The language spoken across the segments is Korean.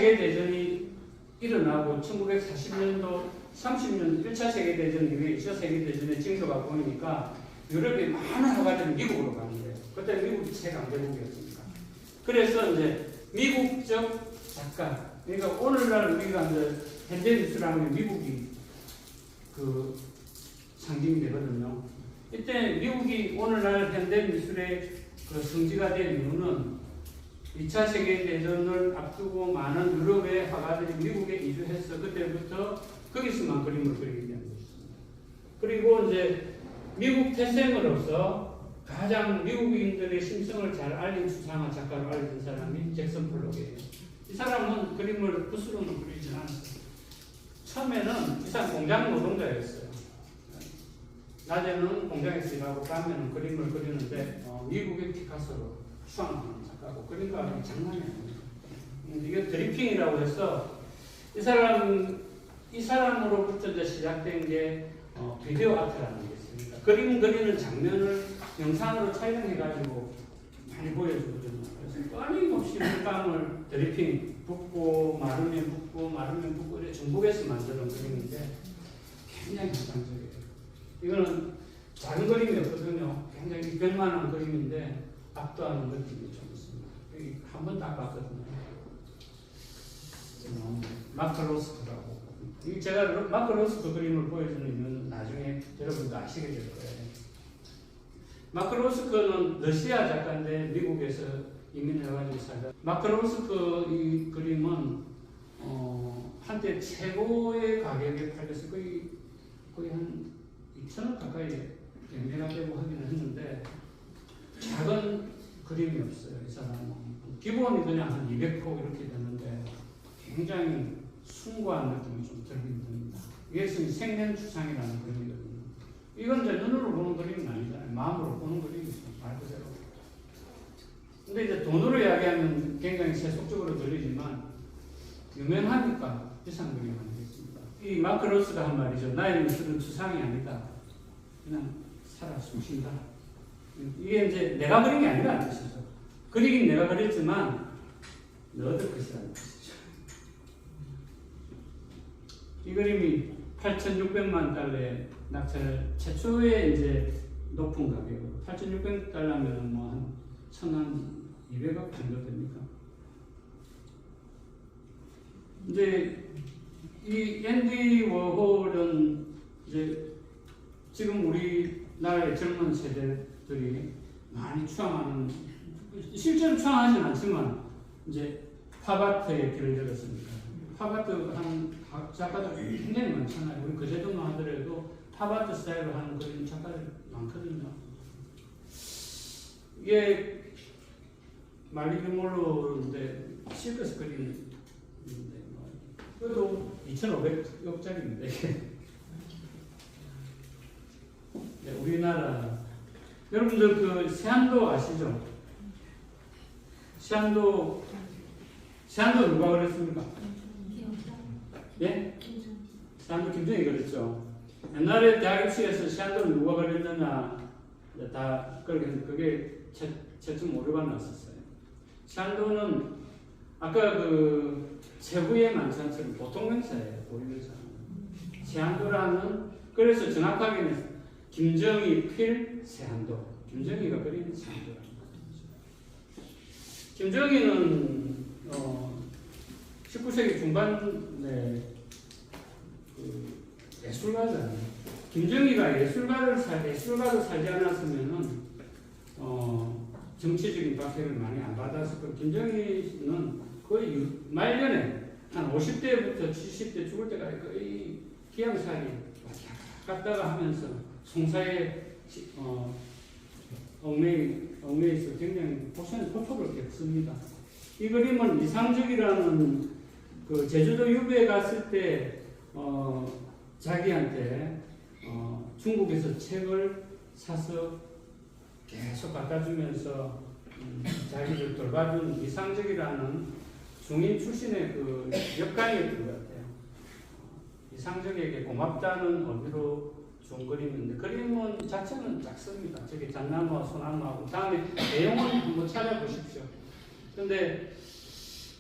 세계대전이 일어나고 1940년도 30년 1차 세계대전 이후에 2차 세계대전의 징조가 보이니까 유럽의 많은 화가들이 미국으로 가는 거예요. 그때 미국이 최강대국이었으니까. 그래서 이제 미국적 작가, 그러니까 오늘날 우리가 이제 현대미술하면 미국이 그 상징이 되거든요. 이때 미국이 오늘날 현대미술의 그 성지가 된 이유는 2차 세계대전을 앞두고 많은 유럽의 화가들이 미국에 이주해서 그때부터 거기서만 그림을 그리게 된 것입니다. 그리고 이제 미국 태생으로서 가장 미국인들의 심성을 잘 알린 수상한 작가로 알려진 사람이 잭슨 폴록이에요. 이 사람은 그림을 붓으로는 그리지 않았어요. 처음에는 이 사람 공장 노동자였어요. 낮에는 공장에서 일하고 밤에는 그림을 그리는데 미국의 피카소로 추앙하는 작가고 그림과 장난이 아닙니다. 이게 드리핑이라고 해서 이 사람으로부터 이제 시작된 게 비디오 아트라는 게 있습니다. 그림 그리는 장면을 영상으로 촬영해가지고 많이 보여주거든요. 그래서 끊임없이 물감을 드리핑 붓고 마르면 붓고 이렇게 중복해서 만드는 그림인데 굉장히 감상적이에요. 이거는 작은 그림이었거든요. 굉장히 이별만한 그림인데 압도하는 느낌이 좀 있습니다. 여기 한번 딱 봤거든요. 마크 로스크라고. 제가 마크 로스크 그림을 보여주는 이유는 나중에 여러분도 아시게 될 거예요. 마크 로스크는 러시아 작가인데 미국에서 이민해가지고 살다. 마크 로스크 이 그림은 한때 최고의 가격에 팔려서 거의 한 2,000원 가까이 경매가 되고 하기는 했는데 작은 그림이 없어요. 이 사람은 기본이 그냥 한 200호 이렇게 되는데 굉장히 숭고한 느낌이 좀 들긴 듭니다. 이게 생면추상이라는 그림이거든요. 이건 이제 눈으로 보는 그림은 아니잖아요. 마음으로 보는 그림이죠. 말 그대로. 근데 이제 돈으로 이야기하면 굉장히 세속적으로 들리지만 유명하니까 비싼 그림 아니겠습니까? 이 마크 로스가 한 말이죠. 나의 미술은 추상이 아니다. 그냥 살아 숨쉰다. 이게 이제 내가 그린 게 아니라는 뜻이죠. 그리긴 내가 그렸지만 너들 것이라는 뜻이죠. 이 그림이 8,600만 달러에 낙찰을 최초의 이제 높은 가격으로 8,600달러면 뭐 한 1,200억 정도 됩니까? 이제 이 앤디 워홀은 이제 지금 우리나라의 젊은 세대들이 많이 추앙하는, 실제로 추앙하진 않지만 이제 팝아트의 길을 걸었습니다. 팝아트 한 작가들 굉장히 많잖아요. 우리 그제도만 하더라도 팝아트 스타일로 하는 그런 작가들 많거든요. 이게 말리기 몰로인데 실크스 그림인데 그래도 2,500억짜리입니다. 네, 우리나라 여러분들 그 세안도 아시죠? 세안도 누가 그랬습니까? 예? 세안도 김정희 그랬죠. 옛날에 대학 입시에서 세안도 누가 그랬느냐 다 그게 채점 오류가 났었어요. 세안도는 아까 그 최후의 만찬처럼 보통 명사예요. 고유명사. 세안도라는 그래서 정확하게는 김정희 필 세안도. 김정희가 그린 세안도라는 거죠. 김정희는 19세기 중반에 그 예술가잖아요. 김정희가 예술가로 살지 않았으면은 정치적인 박해를 많이 안 받았을 거예요. 김정희는 거의 말년에 한 50대부터 70대 죽을 때까지 거의 기양살이 갔다가 하면서 송사에 얽매여서 굉장히 고통을 겪습니다. 이 그림은 이상적이라는 그 제주도 유배에 갔을 때 자기한테 중국에서 책을 사서 계속 갖다 주면서 자기를 돌봐준 이상적이라는 중인 출신의 그 역관이었던 것 같아요. 이상적에게 고맙다는 의미로 준 그림인데 그림은 자체는 작습니다. 저기 잣나무와 소나무하고 다음에 내용은 한번 찾아보십시오. 근데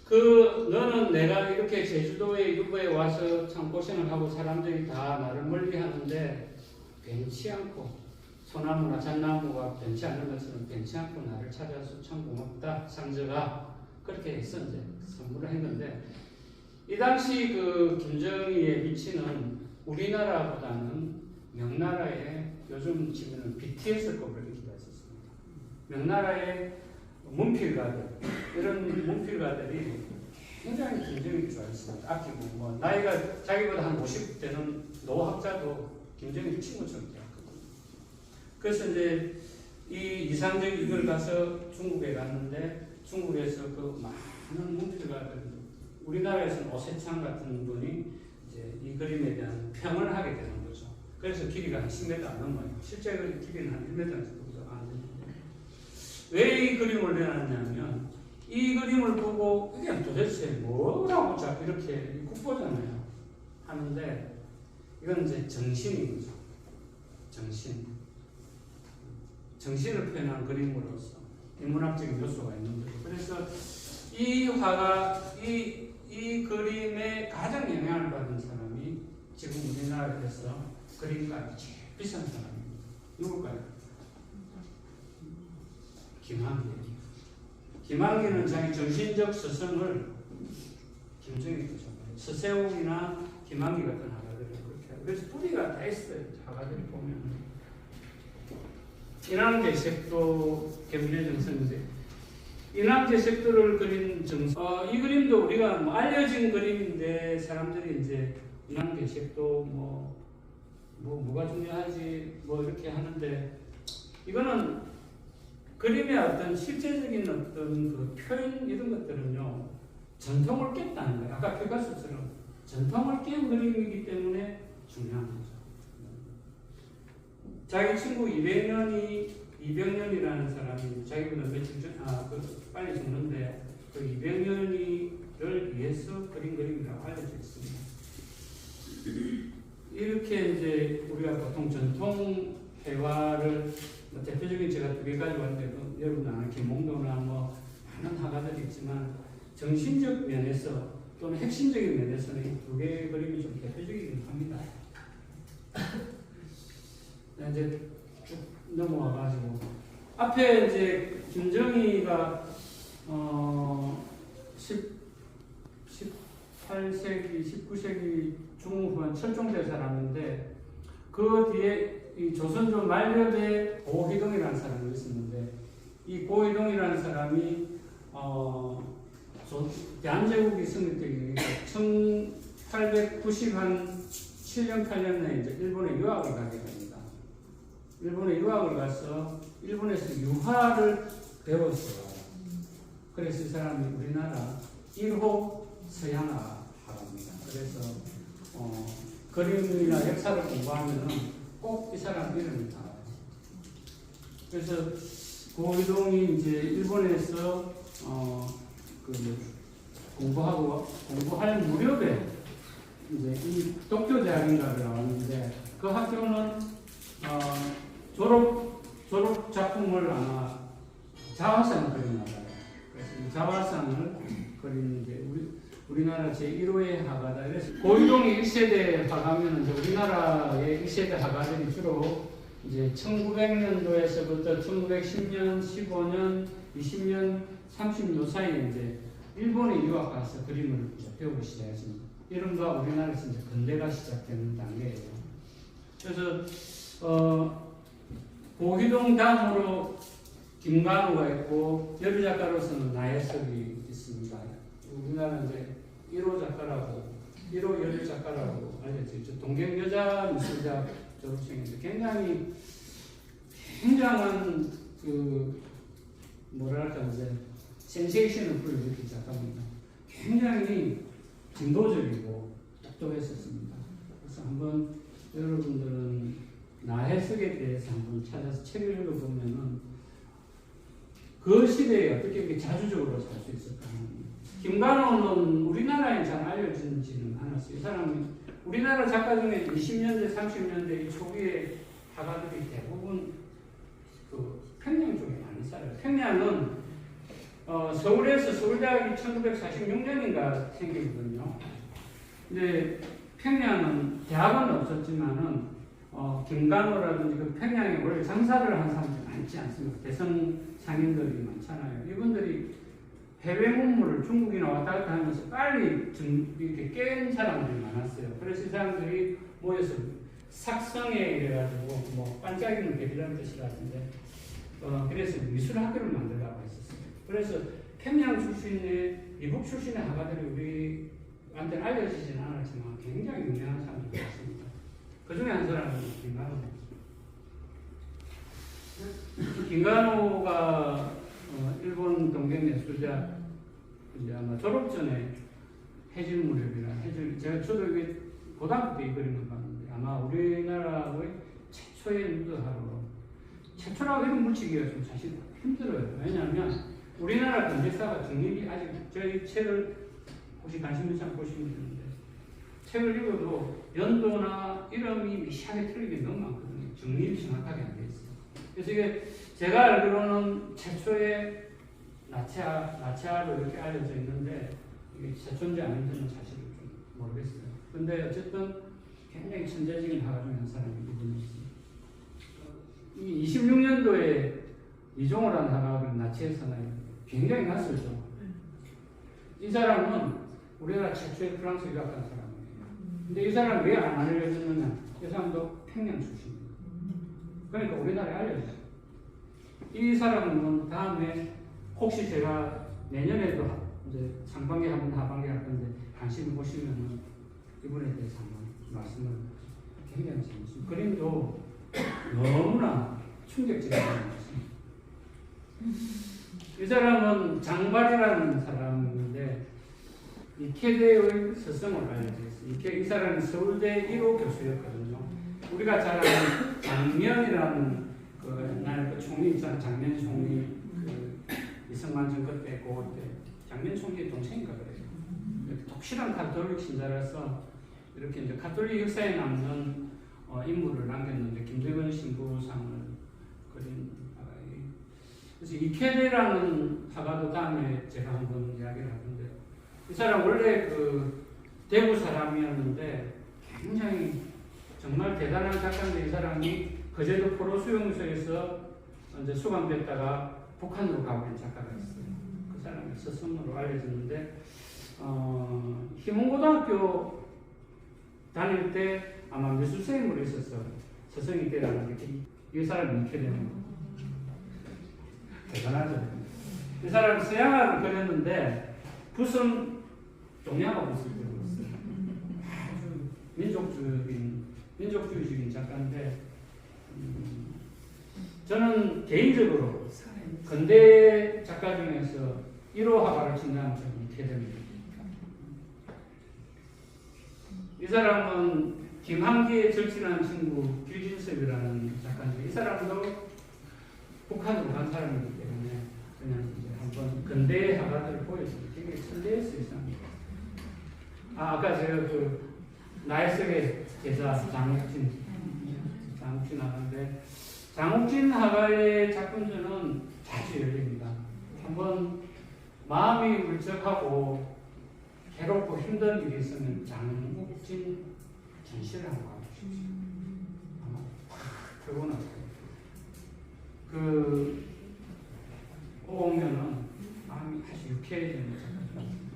너는 내가 이렇게 제주도에 유보에 와서 참 고생을 하고 사람들이 다 나를 멀리 하는데 변치 않고 소나무나 잣나무가 변치 않는 것처럼 변치 않고 나를 찾아서 참 고맙다 상저가 그렇게 해서 이제 선물을 했는데 이 당시 그 김정희의 위치는 우리나라보다는 명나라의 요즘 치면은 BTS급으로 인기가 있었습니다. 명나라의 문필가들 이런 문필가들이 굉장히 김정희를 좋아했습니다. 아끼고 뭐 나이가 자기보다 한 50 되는 노학자도 김정희 친구처럼 대했거든요. 그래서 이제 이 이상적 이걸 가서 중국에 갔는데 중국에서 그 많은 문필가들 우리나라에서는 오세창 같은 분이 이제 이 그림에 대한 평을 하게 되는 거죠. 그래서 길이가 한 10m 안 넘어요. 실제 길이는 한 1m 정도 안 됩니다. 왜 이 그림을 내놨냐면 이 그림을 보고 이게 도대체 뭐라고 자꾸 이렇게 국보잖아요. 하는데 이건 이제 정신인 거죠. 정신을 표현한 그림으로서 인문학적인 요소가 있는 거죠. 그래서 이 화가 이 그림에 가장 영향을 받은 사람이 지금 우리나라에서 그림가가 제일 비싼 사람입니다. 누굴까요? 김한기예요. 김한기는 자기 정신적 스승을 김정희가 줬어요. 서세웅이나 김한기 같은 화가들이 그렇게 하고 그래서 뿌리가 다 있어요. 화가들이 보면 인왕제색도 겸례정선인데 인왕제색도를 그린 정선 이 그림도 우리가 뭐 알려진 그림인데 사람들이 이제 인왕제색도 뭐가 중요하지 뭐 이렇게 하는데 이거는 그림의 어떤 실제적인 어떤 그 표현 이런 것들은요 전통을 깼다는 거예요. 아까 피카소처럼 전통을 깬 그림이기 때문에 중요한 거죠. 자기 친구 200년이라는 사람이 자기보다 며칠 전 빨리 죽는데 그 200년을 위해서 그린 그림이라고 알려져 있습니다. 이렇게 이제 우리가 보통 전통 회화를 대표적인 제가 2개 가지고 왔는데 여러분 아는 김몽도나 뭐 많은 화가들이 있지만 정신적 면에서 또는 핵심적인 면에서는 이 2개의 그림이 좀 대표적이긴 합니다. 이제 쭉 넘어와가지고 앞에 이제 김정희가 18세기, 19세기 중후반 철종대 사람인데 그 뒤에 이 조선조 만렵에 고희동이라는 사람이 있었는데 이 고희동이라는 사람이 대한제국이 성립되기 1897년 8년에 이제 일본에 유학을 가게 됩니다. 일본에 유학을 가서 일본에서 유화를 배웠어요. 그래서 이 사람이 우리나라 1호 서양화 화가입니다. 그래서 그림이나 역사를 공부하면은 꼭 이 사람 이름이 나와요. 그래서 고희동이 이제 일본에서 공부할 무렵에 이제 이 도쿄 대학인가를 나왔는데 그 학교는 졸업 작품을 아마 자화상을 그렸나 봐요. 그래서 이 자화상을 그리는 게 우리나라 제1호의 화가다. 그래서 고희동이 1세대 화가면 이제 우리나라의 1세대 화가들이 주로 이제 1900년도에서부터 1910년, 15년, 20년, 30년 사이에 이제 일본에 유학 가서 그림을 이제 배우기 시작했습니다. 이른바 우리나라에서 이제 근대가 시작되는 단계예요. 그래서 고희동 다음으로 김관우가 있고 여류 작가로서는 나혜석이 있습니다. 우리나라 이제 1호 작가라고 1호 여류 작가라고 알려져 있죠. 동경 여자 미술대학 졸업생인데 굉장히 굉장한 그 뭐랄까 이제 센세이션을 불러일으킨 작가입니다. 굉장히 진보적이고 똑똑했었습니다. 그래서 한번 여러분들은 나혜석에 대해서 한번 찾아서 책을 읽어보면은 그 시대에 어떻게 이렇게 자주적으로 살 수 있을까 합니다. 김관호는 우리나라에 잘 알려지지는 않았어요. 이 사람이 우리나라 작가 중에 20년대, 30년대 이 초기에 화가들이 대부분 그 평양 쪽에 많이 살아요. 평양은 서울에서 서울대학이 1946년인가 생기거든요. 근데 평양은 대학은 없었지만은 김간호라든지 그 평양에 원래 장사를 한 사람들이 많지 않습니까? 대성 상인들이 많잖아요. 이분들이 해외 문물을 중국이나 왔다 갔다 하면서 빨리 이렇게 깬 사람들이 많았어요. 그래서 이 사람들이 모여서 삭성에 이래가지고 뭐 반짝이는 별이라는 뜻이 같은데 그래서 미술학교를 만들라고 했었어요. 그래서 평양 출신의 이북 출신의 화가들이 우리한테 알려지지는 않았지만 굉장히 유명한 사람들이 있습니다. 그 중에 한 사람은 김간호입니다. 김간호가 일본 동경예술대학 이제 아마 졸업 전에 해질 무렵이라 저도 이게 고등학교 때 이 그림을 봤는데 아마 우리나라의 최초의 누드화로 최초라고 이름 붙이기가 좀 사실 힘들어요. 왜냐하면 우리나라 근대사가 중립이 아직 저희 책을 혹시 관심 있지 않고 보시면 되는데 책을 읽어도 연도나 이름이 미시하게 틀리게 너무 많거든요. 중립이 정확하게 안 돼 있어요. 그래서 이게 제가 알기로는 최초의 나치아로 이렇게 알려져 있는데 이게 최초인지 아닌지는 사실 좀 모르겠어요. 근데 어쨌든 굉장히 천재적인 화가 중에 한 사람이 이분이었습니다. 26년도에 이종호라는 화가가 나치에서는 굉장히 낯설죠. 이 사람은 우리나라 최초의 프랑스 유학한 사람이에요. 근데 이 사람은 왜 안 알려졌느냐? 이 사람도 평양 출신입니다. 그러니까 우리나라에 알려졌어요. 이 사람은 다음에 혹시 제가 내년에도 이제 상반기 하면 하반기 할 건데 관심 보시면은 이분에 대해서 한번 말씀을 굉장히 재밌습니다. 그림도 너무나 충격적인 그림이었습니다. 이 사람은 장발이라는 사람인데 이케대의 스승으로 알려져 있어요. 이 사람은 서울대 1호 교수였거든요. 우리가 잘 아는 장면이라는 옛날 그 총리 있잖아요. 장면 총리 이승만 정권 때 그때 장면 총리의 동생인가 그래요. 독실한 가톨릭 신자라서 이렇게 이제 가톨릭 역사에 남는 인물을 남겼는데 김대건 신부상을 그린 그래서 이케대라는 화가도 다음에 제가 한번 이야기를 하던데 이 사람 원래 그 대구 사람이었는데 굉장히 정말 대단한 작가인데 이 사람이 거제도 포로 수용소에서 이제 수감됐다가 북한으로 가버린 작가가 있어요. 그 사람이 스승으로 알려졌는데 희문고등학교 다닐 때 아마 미술 선생님으로 있었어. 스승이 때라는 게 이 사람이 이렇게 되는 거. 대단하죠. 이 사람이 서양화를 그렸는데 붓은 동양화 붓을 그리고 있어요. 아주 민족주의적인 작가인데 저는 개인적으로 근대 작가 중에서 1호 화가를 친다면 저는 이케대입니다. 이 사람은 김한기의 절친한 친구 길진섭이라는 작가인데 이 사람도 북한으로 간 사람이기 때문에 그냥 이제 한번 근대 화가들을 보여주고 되게 천재했어요. 이 사람. 아까 제가 그 나혜석의 제자 장욱진 하는데 장욱진 화가의 작품들은 자주 열립니다. 한번 마음이 울적하고 괴롭고 힘든 일이 있으면 장욱진 전시를 한번 가보십시오. 아마 탁 들고 나서 오면은 마음이 아주 유쾌해지는 작가입니다.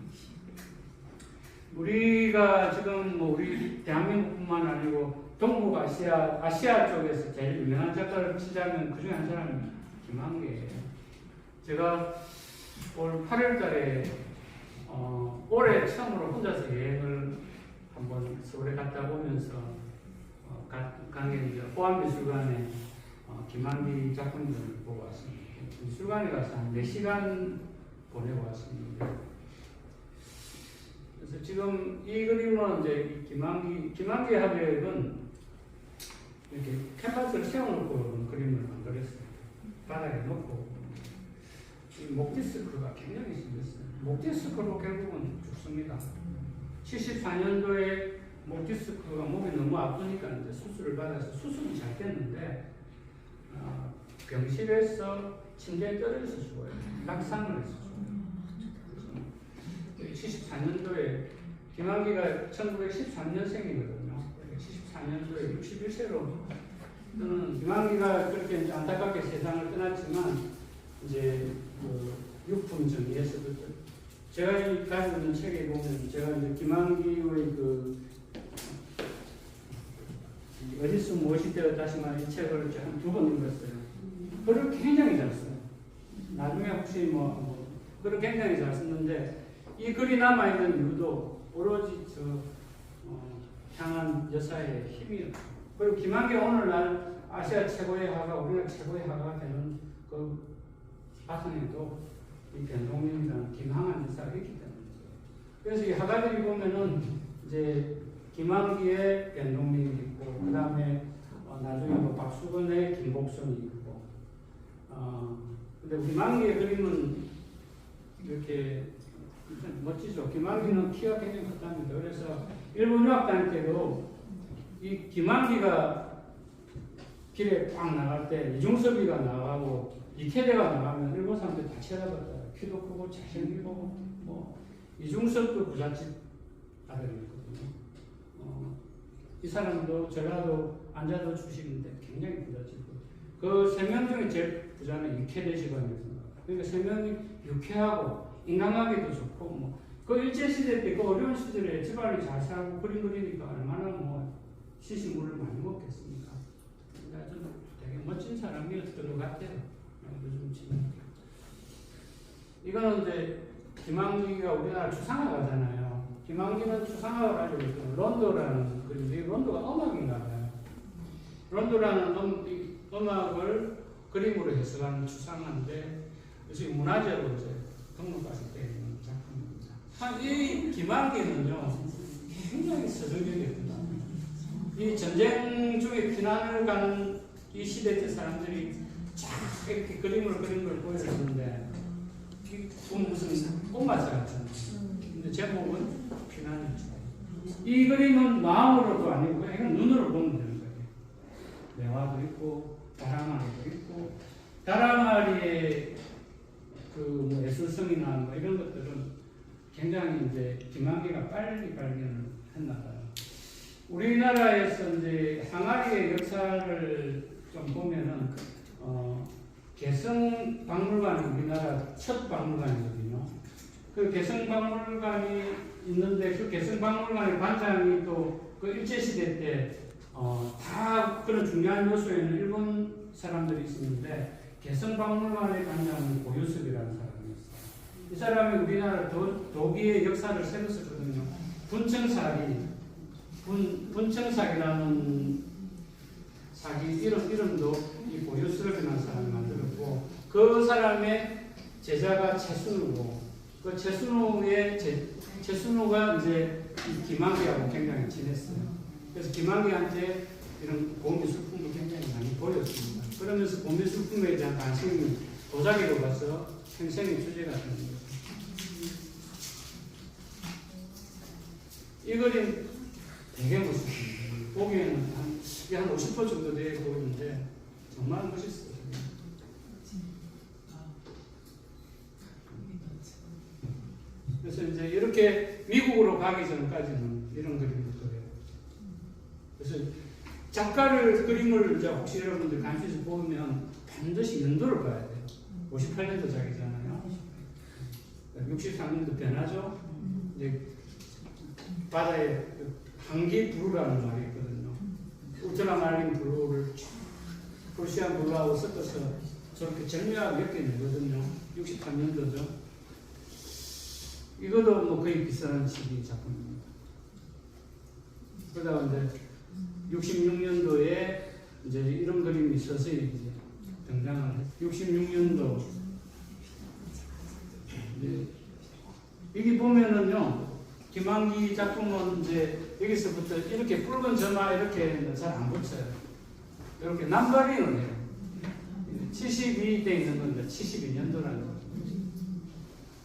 우리가 지금 뭐 우리 대한민국뿐만 아니고 동북아시아 쪽에서 제일 유명한 작가를 치자면 그 중에 한 사람이 김한계예요. 제가 올 8월달에 올해 처음으로 혼자서 여행을 한번 서울에 갔다 오면서 강에 호암미술관에 김한기 작품들을 보고 왔습니다. 미술관에 가서 한 4시간 보내고 왔습니다. 그래서 지금 이 그림은 이제 김한기 화백은 이렇게 캔버스를 세워놓고 그림을 만들었어요. 바닥에 놓고 이 목디스크가 굉장히 생겼어요. 목디스크로 결국은 죽습니다. 74년도에 목디스크가 목이 너무 아프니까 이제 수술을 받아서 수술이 잘 됐는데 병실에서 침대에 떨어져서 죽어요. 낙상을 해서 죽어요. 74년도에 김한기가 1913년생이거든요. 74년도에 61세로 김한기가 그렇게 안타깝게 세상을 떠났지만 이제 그 육품 정리에서도 제가 가지고 있는 책에 보면 제가 이제 김한기의 그 어디서 무엇이 되었다시만 이 책을 한 2번 읽었어요. 글을 굉장히 잘 써요. 나중에 혹시 글을 굉장히 잘 썼는데 이 글이 남아있는 이유도 오로지 향한 여사의 힘이었어요. 그리고 김한기 오늘날 아시아 최고의 화가, 우리나라 최고의 화가 되는 그 바탕에도 이 변동민이라는 김항한 여사가 있기 때문이죠. 그래서 이 화가들이 보면은 이제 김한기의 변동민이 있고, 그 다음에 나중에 박수건의 김복순이 있고, 근데 김한기의 그림은 이렇게 멋지죠. 김한기는 키가 굉장히 컸답니다. 그래서 일본 유학 다닐 때도 이 김한기가 길에 꽉 나갈 때 이중섭이가 나가고 이태대가 나가면 일본 사람들 다 쳐다봤다. 키도 크고 잘생기고 이중섭도 부잣집 아들이었거든요. 이 사람도 전라도 안자도 출신인데 굉장히 부잣집이고 그 3명 중에 제일 부자는 이태대 집안이었습니다. 그러니까 3명이 유쾌하고 인간관계도 좋고 그 일제시대 때 그 어려운 시절에 집안이 잘 살고 그림 그리니까 얼마나 시시물을 많이 먹겠습니까? 그러니까 좀 되게 멋진 사람이었던 것 같아요. 요즘 지금 이거는 이제 김한기가 우리나라 추상화가잖아요. 김한기는 추상화를 가지고 있고 론도라는 그림이 론도가 음악인가 봐요. 론도라는 음악을 그림으로 해석하는 추상화인데 요즘 문화재로 이제 등록받을 때 있는 작품입니다. 이 김한기는요 굉장히 서정적이었다. 이 전쟁 중에 피난을 가는 이 시대 때 사람들이 쫙 이렇게 그림을 그린 걸 보여줬는데 무슨 꽃맛살 같은 근데 제목은 피난이죠. 이 그림은 마음으로도 아니고 이건 눈으로 보면 되는 거예요. 매화도 있고 다랑아리도 있고 다랑아리의 그 예술성이나 이런 것들은 굉장히 이제 김한기가 빨리 발견을 했나 봐요. 우리나라에서 이제 항아리의 역사를 좀 보면은 개성박물관이 우리나라 첫 박물관이거든요. 그 개성박물관이 있는데 그 개성박물관의 관장이 또 그 일제시대 때 다 그런 중요한 요소에는 일본 사람들이 있었는데 개성박물관의 관장은 고유석이라는 사람이었어요. 이 사람이 우리나라 도기의 역사를 세웠었거든요. 분청사기라는 사기 이름도 이 고유석이라는 사람이 만들었고 그 사람의 제자가 최순우고 그 최순우가 이제 김한기하고 굉장히 친했어요. 그래서 김한기한테 이런 고미술품을 굉장히 많이 보였습니다. 그러면서 고미술품에 대한 관심이 도자기로 가서 평생의 주제가 되는 거죠. 이 그림 되게 멋있습니다. 보기에는 한 50% 정도 돼 보이는데 정말 멋있어요. 그래서 이제 이렇게 미국으로 가기 전까지는 이런 그림을 그려요. 그래서 작가를 그림을 이제 혹시 여러분들 관심있어 보면 반드시 연도를 봐야 돼요. 58년도 작이잖아요. 63년도 변하죠. 이제 바다에 한기 블루라는 말이 있거든요. 울트라마린 블루를 퍼시안 블루하고 섞어서 저렇게 절묘하게 몇 개 내거든요. 63년도죠. 이것도 거의 비슷한 시기 작품입니다. 그러다가 이제 66년도에 이제 이런 그림이 서서히 이제 등장을 했어요. 66년도 여기 보면은요 김한기 작품은 이제 여기서부터 이렇게 붉은 점화 이렇게 잘 안 붙여요. 이렇게 남발이는 해요. 72대 있는 건데 72년도라는 거.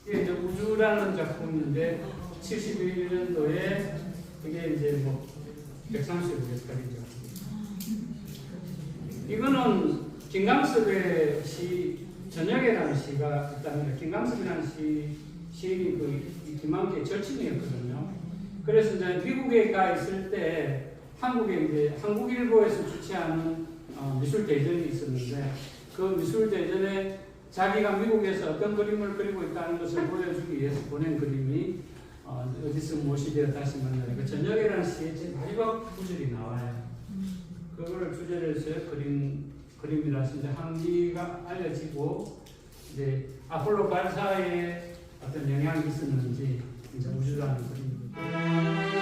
이게 이제 우주라는 작품인데 71년도에 이게 이제 135개짜리죠. 이거는 김광섭의 시 저녁에라는 시가 있답니다. 김광석이라는 시인이 김한계의 절친이었거든요. 그래서 이제 미국에 가 있을 때 한국에 이제 한국일보에서 주최하는 미술 대전이 있었는데 그 미술 대전에 자기가 미국에서 어떤 그림을 그리고 있다는 것을 보여주기 위해서 보낸 그림이 어디서 무엇이 되어 다시 만나요. 그 저녁이라는 시의 제 마지막 구절이 나와요. 그거를 주제로 해서 그림이라서 이제 한기가 알려지고 이제 아폴로 발사에 어떤 영향이 있었는지 이제 우주라는 그림입니다.